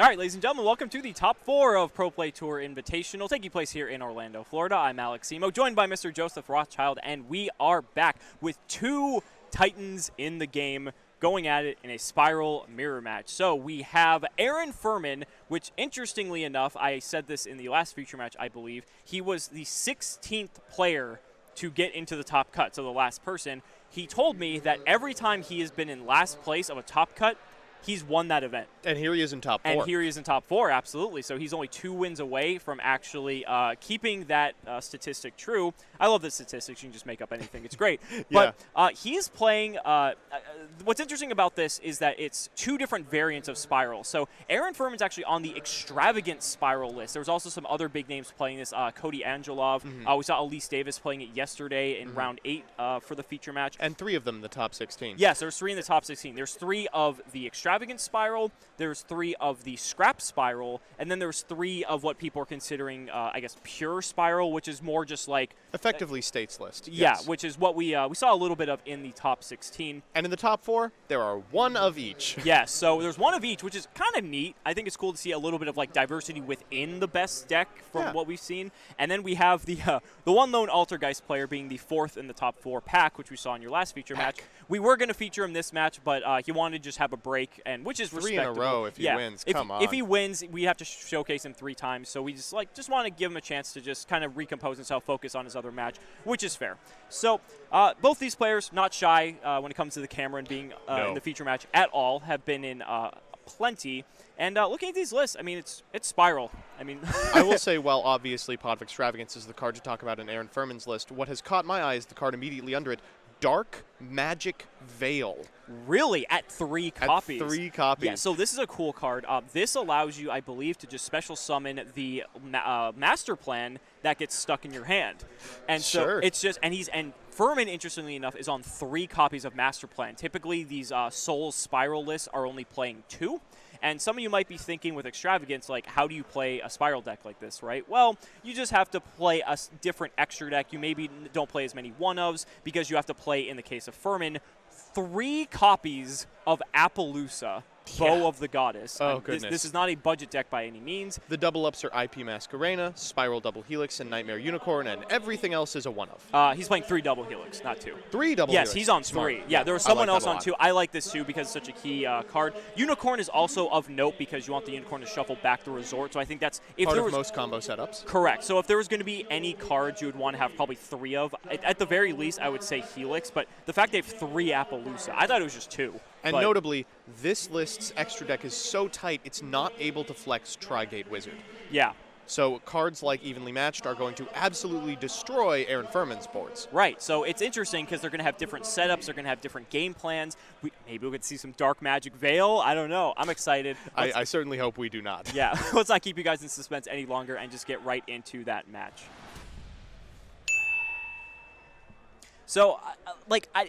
All right, ladies and gentlemen, welcome to the top 4 of Pro Play Tour Invitational, taking place here in Orlando, Florida. I'm Alex Simo, joined by Mr. Joseph Rothschild, and we are back with 2 Titans in the game going at it in a SPYRAL mirror match. So we have Aaron Furman, which interestingly enough, I said this in the last feature match, I believe, he was the 16th player to get into the top cut, so the last person. He told me that every time he has been in last place of a top cut, he's won that event. And here he is in top 4. And here he is in top 4, absolutely. So he's only 2 wins away from actually keeping that statistic true. I love the statistics. You can just make up anything. It's great. Yeah. But he is playing what's interesting about this is that it's 2 different variants of SPYRAL. So Aaron Furman's actually on the extravagant SPYRAL list. There was also some other big names playing this. Cody Angelov. We saw Elise Davis playing it yesterday in round 8 for the feature match. And 3 of them in the top 16. Yes, there's 3 in the top 16. There's 3 of the extravagant SPYRAL. There's 3 of the scrap SPYRAL. And then there's 3 of what people are considering, I guess, pure SPYRAL, which is more just like... Effectively states list. Yeah, yes. which is what we saw a little bit of in the top 16. And in the top 4, there are 1 of each. Yes, so there's 1 of each, which is kind of neat. I think it's cool to see a little bit of like diversity within the best deck from what we've seen. And then we have the one lone Altergeist player being the 4th in the top 4, Pack, which we saw in your last feature match. We were going to feature him this match, but he wanted to just have a break, and which is 3 respectable. in a row if he wins. Come on. If he wins, we have to showcase him 3 times. So we just want to give him a chance to just kind of recompose himself, focus on his other match, which is fair. So both these players, not shy when it comes to the camera and being in the feature match at all, have been in plenty. And looking at these lists, I mean, it's SPYRAL. I mean, I will say, while obviously Pot of Extravagance is the card to talk about in Aaron Furman's list, what has caught my eye is the card immediately under it, Dark Magic Veil. Really? At 3 copies? At 3 copies. Yeah, so this is a cool card. This allows you, I believe, to just special summon the master plan that gets stuck in your hand. And so it's just, and Furman, interestingly enough, is on 3 copies of master plan. Typically, these Souls SPYRAL lists are only playing 2. And some of you might be thinking with Extravagance, like, how do you play a SPYRAL deck like this, right? Well, you just have to play a different extra deck. You maybe don't play as many one-ofs because you have to play, in the case of Furman, 3 copies of Appaloosa, Bow of the Goddess. Oh, goodness. This is not a budget deck by any means. The double-ups are IP Masquerena, SPYRAL Double Helix, and Nightmare Unicorn, and everything else is a one-of. He's playing 3 double Helix, not 2. 3 double Helix? Yes, he's on Smart. 3. Yeah, there was someone else on that 2. I like this too because it's such a key card. Unicorn is also of note because you want the Unicorn to shuffle back the resort, so I think that's... Part of most combo setups. Correct. So if there was going to be any cards you would want to have probably 3 of, at the very least, I would say Helix, but the fact they have 3 Appaloosa, I thought it was just 2. And notably, this list's extra deck is so tight, it's not able to flex Tri-Gate Wizard. Yeah. So cards like Evenly Matched are going to absolutely destroy Aaron Furman's boards. Right. So it's interesting because they're going to have different setups. They're going to have different game plans. Maybe we could see some Dark Magic Veil. I don't know. I'm excited. I certainly hope we do not. Yeah. Let's not keep you guys in suspense any longer and just get right into that match. So,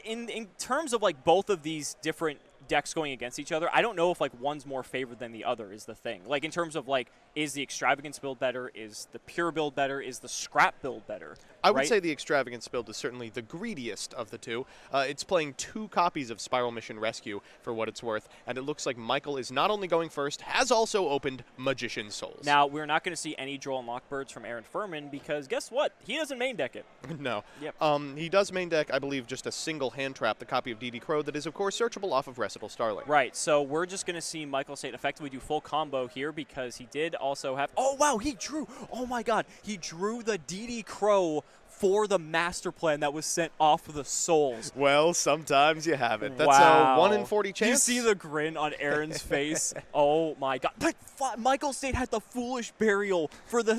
in terms of like both of these different decks going against each other, I don't know if like one's more favored than the other is the thing. Like in terms of like, is the Extravagance build better? Is the Pure build better? Is the Scrap build better? I would say the Extravagance build is certainly the greediest of the 2. It's playing 2 copies of SPYRAL Mission Rescue for what it's worth, and it looks like Michael is not only going first, has also opened Magician's Souls. Now, we're not going to see any Droll and Lockbirds from Aaron Furman because guess what? He doesn't main deck it. No. Yep. He does main deck, I believe, just a single hand trap, the copy of DD Crow that is, of course, searchable off of Recital Starling. Right, so we're just going to see Michael State effectively do full combo here because he did also have... Oh, wow, he drew... Oh, my God. He drew the DD Crow for the master plan that was sent off of the Souls. Well, sometimes you have it. That's wow. a 1 in 40 chance. You see the grin on Aaron's face? Oh, my God. But Michael State had the Foolish Burial for the...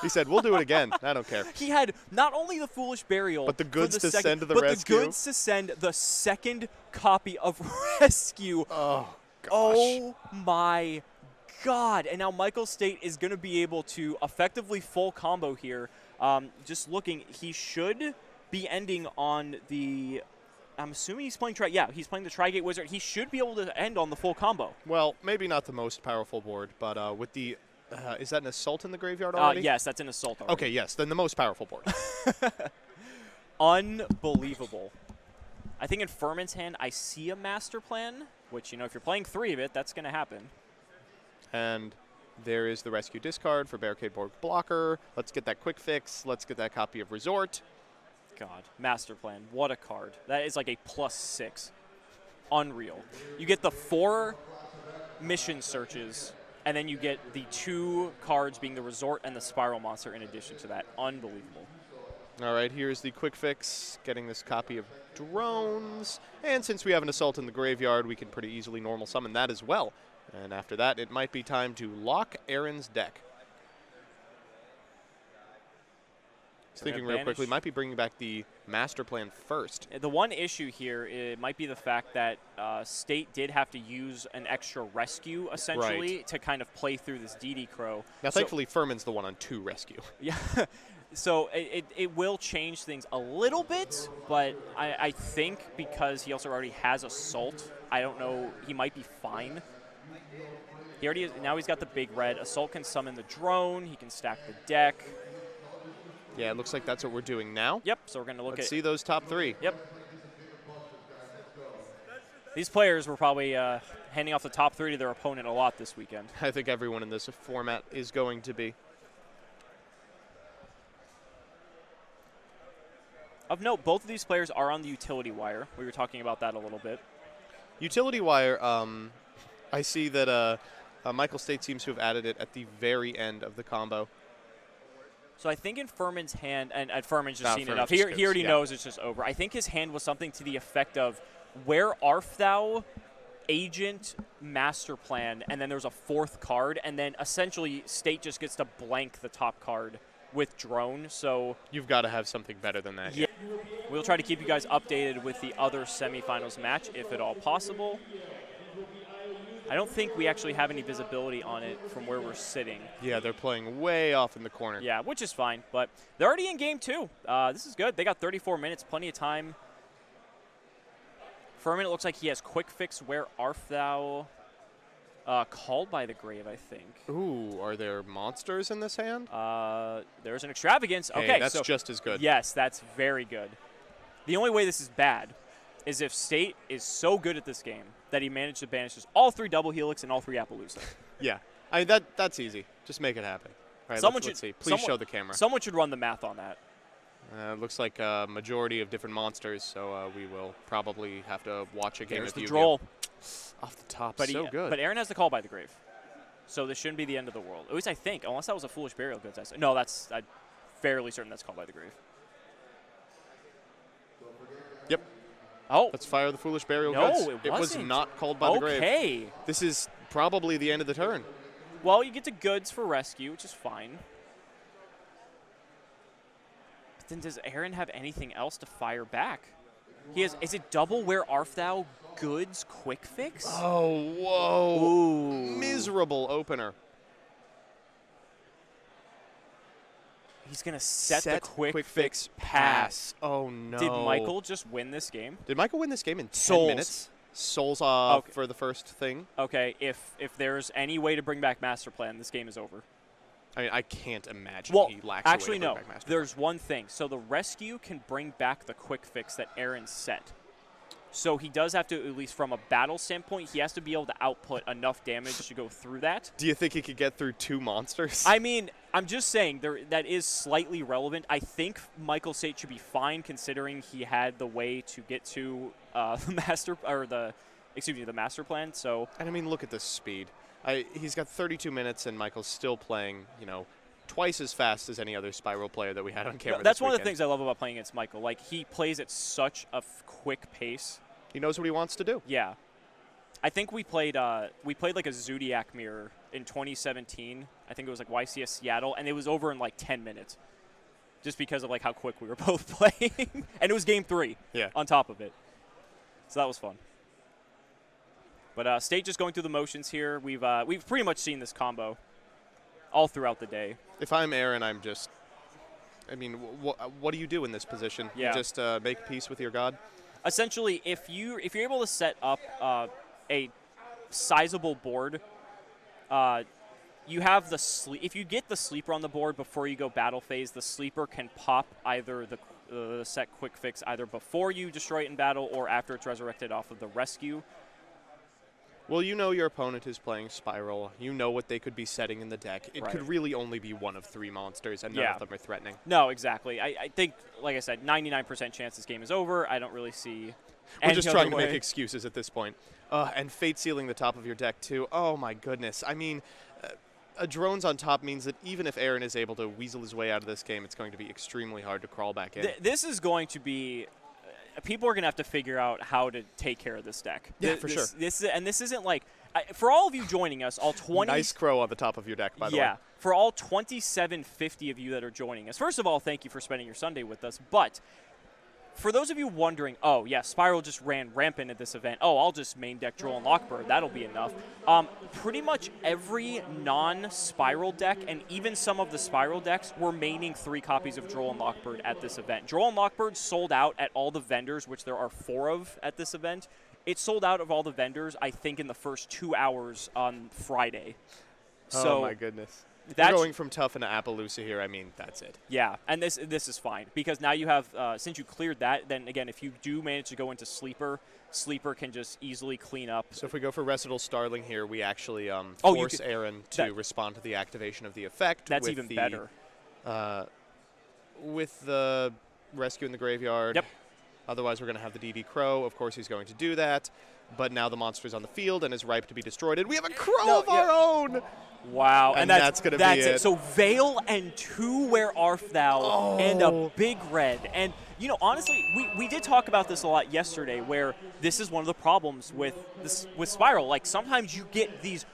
He said, we'll do it again. I don't care. He had not only the Foolish Burial... But the goods to send to the rescue. rescue. But the goods to send the second copy of Rescue. Oh, gosh. Oh, my God. And now Michael State is going to be able to effectively full combo here. Just looking, he should be ending on the... I'm assuming he's playing he's playing the Tri-Gate Wizard. He should be able to end on the full combo. Well, maybe not the most powerful board, but with the... is that an Assault in the graveyard already? Yes, that's an Assault already. Okay, yes, then the most powerful board. Unbelievable. I think in Furman's hand, I see a master plan, which, you know, if you're playing 3 of it, that's going to happen. And there is the rescue discard for Barricade Board Blocker. Let's get that quick fix. Let's get that copy of Resort. God, Master Plan. What a card. That is like a +6. Unreal. You get the 4 mission searches, and then you get the 2 cards being the Resort and the Spiral Monster in addition to that. Unbelievable. All right, here's the quick fix, getting this copy of Drones. And since we have an Assault in the graveyard, we can pretty easily normal summon that as well. And after that, it might be time to lock Aaron's deck. Thinking real quickly, might be bringing back the Master Plan first. The one issue here, it might be the fact that State did have to use an extra rescue, essentially, to kind of play through this DD Crow. Now, thankfully, Furman's the one on 2 rescue. Yeah. So it will change things a little bit, but I think because he also already has Assault, I don't know, he might be fine. He already now he's got the big red. Assault can summon the drone. He can stack the deck. Yeah, it looks like that's what we're doing now. Yep, so we're going to look Let's see those top 3. Yep. These players were probably handing off the top 3 to their opponent a lot this weekend. I think everyone in this format is going to be. Of note, both of these players are on the utility wire. We were talking about that a little bit. Utility wire, I see that Michael State seems to have added it at the very end of the combo. So I think in Furman's hand, and Furman's just seen enough. He already knows it's just over. I think his hand was something to the effect of, where art thou, Agent, Master Plan, and then there's a 4th card, and then essentially State just gets to blank the top card with Drone. So you've got to have something better than that. Yeah. We'll try to keep you guys updated with the other semifinals match, if at all possible. I don't think we actually have any visibility on it from where we're sitting. Yeah, they're playing way off in the corner. Yeah, which is fine, but they're already in game 2. This is good. They got 34 minutes, plenty of time. Furman, it looks like he has quick fix. Where art thou? Called by the Grave, I think. Ooh, are there monsters in this hand? There's an Extravagance. Hey, okay, that's so just as good. Yes, that's very good. The only way this is bad is if State is so good at this game that he managed to banish just all 3 Double Helix and all 3 Appaloosa. Yeah, I mean, that's easy. Just make it happen. All right, let's see. Please show the camera. Someone should run the math on that. Looks like a majority of different monsters, so we will probably have to watch a game There's of the YuGiOh. droll. Off the top, but so good. But Aaron has the Call by the Grave, so this shouldn't be the end of the world. At least I think, unless that was a Foolish Burial Goods. No, I'm fairly certain that's Called by the Grave. Yep. Oh. Let's fire the Foolish Burial No, Goods. it was not Called by the Grave. Okay. This is probably the end of the turn. Well, you get to Goods for rescue, which is fine. But then does Aaron have anything else to fire back? He has. Is it double Where Art Thou, Goods, Quick Fix? Oh, whoa. Ooh. Miserable opener. He's going to set the quick fix pass. Oh, no. Did Michael just win this game? Did Michael win this game in 10 Souls. minutes? Souls Okay. for the first thing. Okay, if there's any way to bring back Master Plan, this game is over. I mean, I can't imagine Well, he lacks actually, a way to no. bring back Master There's one thing. So the rescue can bring back the quick fix that Aaron set. So he does have to, at least from a battle standpoint, he has to be able to output enough damage to go through that. Do you think he could get through 2 monsters? I mean, I'm just saying that is slightly relevant. I think Michael State should be fine considering he had the way to get to the Master Plan. So, and I mean, look at this speed. He's got 32 minutes, and Michael's still playing, twice as fast as any other Spiral player that we had on camera. That's one of the things I love about playing against Michael. Like, he plays at such a quick pace. He knows what he wants to do. Yeah. I think we played like a Zodiac Mirror in 2017. I think it was like YCS Seattle, and it was over in like 10 minutes just because of like how quick we were both playing. And it was game 3 on top of it. So that was fun. But State just going through the motions here. We've pretty much seen this combo all throughout the day. If I'm Aaron, what do you do in this position? Yeah. You just make peace with your god? Essentially, if you're able to set up a sizable board, you have the if you get the sleeper on the board before you go battle phase, the sleeper can pop either the set quick fix either before you destroy it in battle or after it's resurrected off of the rescue. Well, you know your opponent is playing Spiral. You know what they could be setting in the deck. It could really only be one of 3 monsters, and none of them are threatening. No, exactly. I think, like I said, 99% chance this game is over. I don't really see We're just trying to make excuses at this point. And Fate Sealing the top of your deck, too. Oh, my goodness. I mean, a drones on top means that even if Aaron is able to weasel his way out of this game, it's going to be extremely hard to crawl back in. This is going to be... people are going to have to figure out how to take care of this deck. Yeah, for sure. This isn't like... for all of you joining us, all 20... Nice crow on the top of your deck, by the way. Yeah. For all 2,750 of you that are joining us, first of all, thank you for spending your Sunday with us. But for those of you wondering, oh, yeah, Spiral just ran rampant at this event. Oh, I'll just main deck Droll and Lockbird. That'll be enough. Pretty much every non-Spiral deck, and even some of the Spiral decks, were maining 3 copies of Droll and Lockbird at this event. Droll and Lockbird sold out at all the vendors, which there are 4 of at this event. It sold out of all the vendors, I think, in the first 2 hours on Friday. Oh, my goodness. We're going from Tough into Appaloosa here. I mean, that's it. Yeah, and this is fine because now you have, since you cleared that, then again, if you do manage to go into Sleeper, Sleeper can just easily clean up. So if we go for Residal Starling here, we actually force Aaron to respond to the activation of the effect. That's even better. With the Rescue in the Graveyard. Yep. Otherwise, we're going to have the DD Crow. Of course, he's going to do that. But now the monster's on the field and is ripe to be destroyed. And we have a Crow of our own! Wow. And that's going to be it. So Veil and 2 Where Art Thou and a big red. And, you know, honestly, we did talk about this a lot yesterday where this is one of the problems with Spiral. Like, sometimes you get these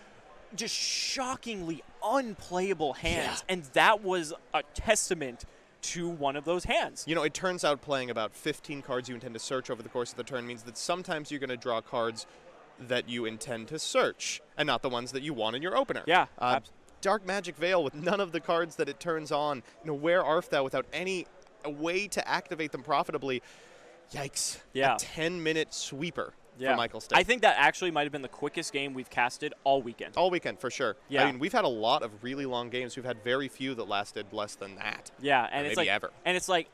just shockingly unplayable hands. Yeah. And that was a testament to one of those hands. You know, it turns out playing about 15 cards you intend to search over the course of the turn means that sometimes you're going to draw cards that you intend to search and not the ones that you want in your opener. Yeah. Dark Magic Veil with none of the cards that it turns on. You know, Where Art Thou without any way to activate them profitably. Yikes. Yeah. A 10-minute sweeper for Michael State. I think that actually might have been the quickest game we've casted all weekend. All weekend, for sure. Yeah. I mean, we've had a lot of really long games. We've had very few that lasted less than that. Yeah, and it's maybe like, ever. And it's like,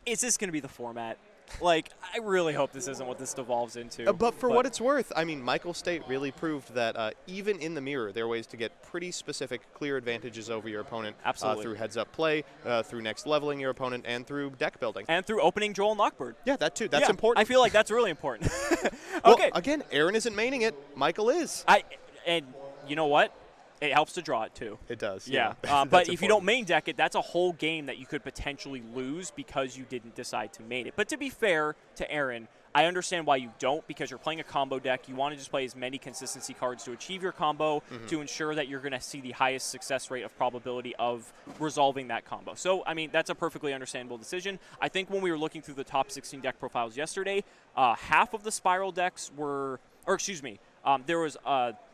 is this going to be the format? Like, I really hope this isn't what this devolves into. But for what it's worth, I mean, Michael State really proved that even in the mirror, there are ways to get pretty specific, clear advantages over your opponent. Absolutely. Through heads-up play, through next leveling your opponent, and through deck building. And through opening Droll and Lockbird. Yeah, that too. That's important. I feel like that's really important. Okay. Well, again, Aaron isn't maining it. Michael is. And you know what? It helps to draw it, too. It does. Yeah. But if you don't main deck it, that's a whole game that you could potentially lose because you didn't decide to main it. But to be fair to Aaron, I understand why you don't because you're playing a combo deck. You want to just play as many consistency cards to achieve your combo to ensure that you're going to see the highest success rate of probability of resolving that combo. So, I mean, that's a perfectly understandable decision. I think when we were looking through the top 16 deck profiles yesterday, half of the Spiral decks were – or excuse me – there was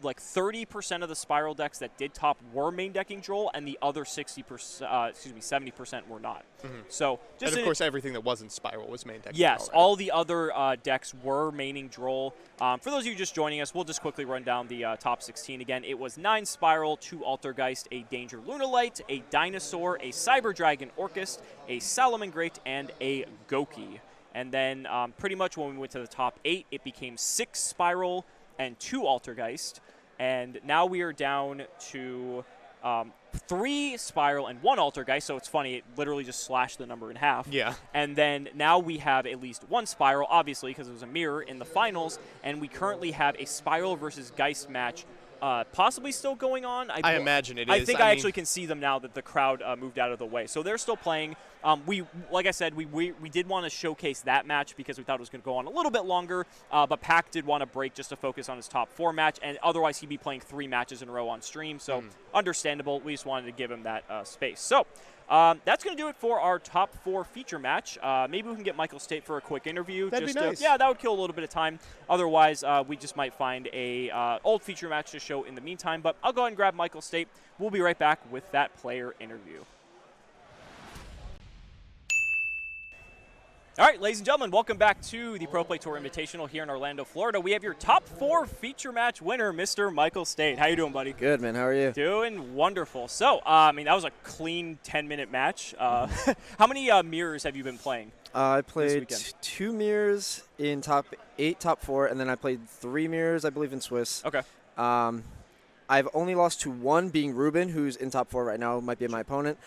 like 30% of the Spiral decks that did top were main decking Droll, and the other 70% were not. So, and of course, everything that wasn't Spiral was main decking. Yes, all the other decks were maining Droll. For those of you just joining us, we'll just quickly run down the top 16 again. It was 9 Spiral, 2 Altergeist, a Danger Lunalite, a Dinosaur, a Cyber Dragon Orcust, a Salamangreat, and a Goki. And then pretty much when we went to the top 8, it became 6 Spiral and 2 Altergeist, and now we are down to 3 Spiral and 1 Altergeist, so it's funny, it literally just slashed the number in half. Yeah. And then now we have at least 1 Spiral, obviously, because it was a mirror in the finals, and we currently have a Spiral versus Geist match possibly still going on. I imagine it is. I think I actually can see them now that the crowd moved out of the way. So they're still playing. Like I said, we did want to showcase that match because we thought it was going to go on a little bit longer, but Pac did want to break just to focus on his top 4 match, and otherwise he'd be playing 3 matches in a row on stream. So understandable. We just wanted to give him that space. So that's going to do it for our top 4 feature match. Maybe we can get Michael State for a quick interview. That'd be nice. Yeah, that would kill a little bit of time. Otherwise, we just might find a old feature match to show in the meantime. But I'll go ahead and grab Michael State. We'll be right back with that player interview. All right, ladies and gentlemen, welcome back to the Pro Play Tour Invitational here in Orlando, Florida. We have your top 4 feature match winner, Mr. Michael State. How you doing, buddy? Good, man. How are you? Doing wonderful. So, I mean, that was a clean 10-minute match. How many mirrors have you been playing? I played weekend? 2 mirrors in top 8, top 4, and then I played 3 mirrors, I believe, in Swiss. Okay. I've only lost to one, being Ruben, who's in top 4 right now, might be my opponent.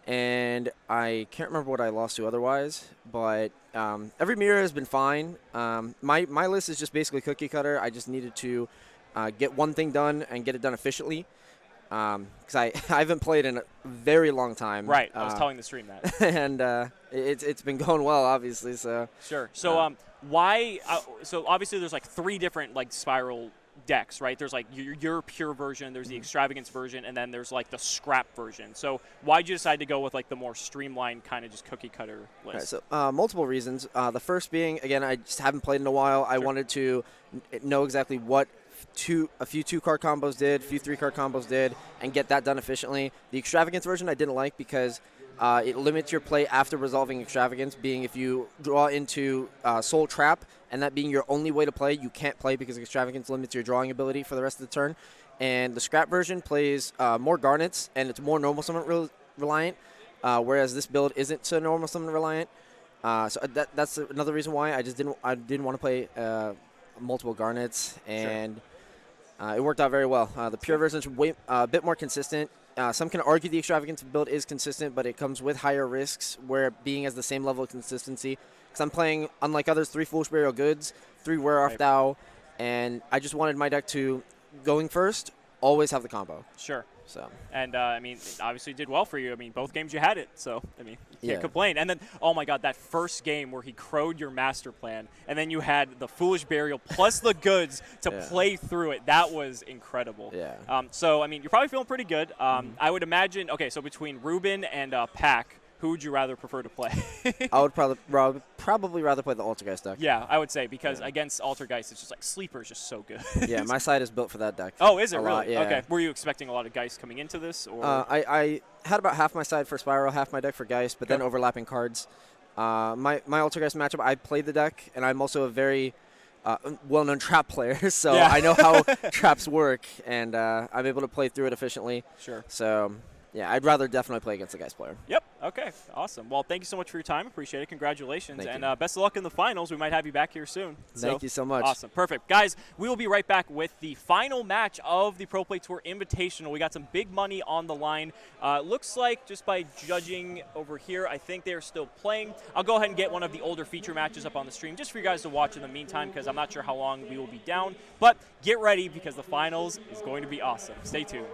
And I can't remember what I lost to otherwise, but every mirror has been fine. My list is just basically cookie cutter. I just needed to get one thing done and get it done efficiently, because I haven't played in a very long time. Right, I was telling the stream that. And it's been going well, obviously. So sure. So why? So obviously there's like 3 different like Spiral decks, right? There's like your pure version, there's the extravagance version, and then there's like the scrap version. So why'd you decide to go with like the more streamlined kind of just cookie cutter list? Right, so multiple reasons. The first being, again, I just haven't played in a while. I wanted to know exactly what a few 2-card combos did, a few 3-card combos did, and get that done efficiently. The extravagance version I didn't like because it limits your play after resolving extravagance, being if you draw into Soul Trap, and that being your only way to play, you can't play because extravagance limits your drawing ability for the rest of the turn. And the scrap version plays more garnets, and it's more normal summon reliant, whereas this build isn't so normal summon reliant. So that's another reason why I didn't want to play multiple garnets, and it worked out very well. The pure version is a bit more consistent. Some can argue the extravagance build is consistent, but it comes with higher risks, where being as the same level of consistency. Because I'm playing, unlike others, 3 Foolish Burial Goods, 3 Wear Off Thou, and I just wanted my deck to, going first, always have the combo. Sure. So. And, I mean, it obviously did well for you. I mean, both games you had it, so, I mean, you can't complain. And then, oh my god, that first game where he crowed your master plan, and then you had the Foolish Burial plus the goods to play through it. That was incredible. Yeah. So, I mean, you're probably feeling pretty good. I would imagine, okay, so between Ruben and Pac, who would you rather prefer to play? I would probably rather play the Altergeist deck. Yeah, I would say, because against Altergeist, it's just like Sleeper is just so good. Yeah, my side is built for that deck. Oh, is it really? Lot, yeah. Okay. Were you expecting a lot of Geist coming into this? Or? I had about half my side for Spiral, half my deck for Geist, but then overlapping cards. My Altergeist matchup, I played the deck, and I'm also a very well-known trap player, so I know how traps work, and I'm able to play through it efficiently. Sure. So, yeah, I'd rather definitely play against the Geist player. Yep. Okay. Awesome. Well, thank you so much for your time. Appreciate it. Congratulations. Thank and you. Best of luck in the finals. We might have you back here soon. Thank you so much. Awesome. Perfect. Guys, we will be right back with the final match of the Pro Play Tour Invitational. We got some big money on the line. Looks like, just by judging over here, I think they're still playing. I'll go ahead and get one of the older feature matches up on the stream just for you guys to watch in the meantime, because I'm not sure how long we will be down. But get ready, because the finals is going to be awesome. Stay tuned.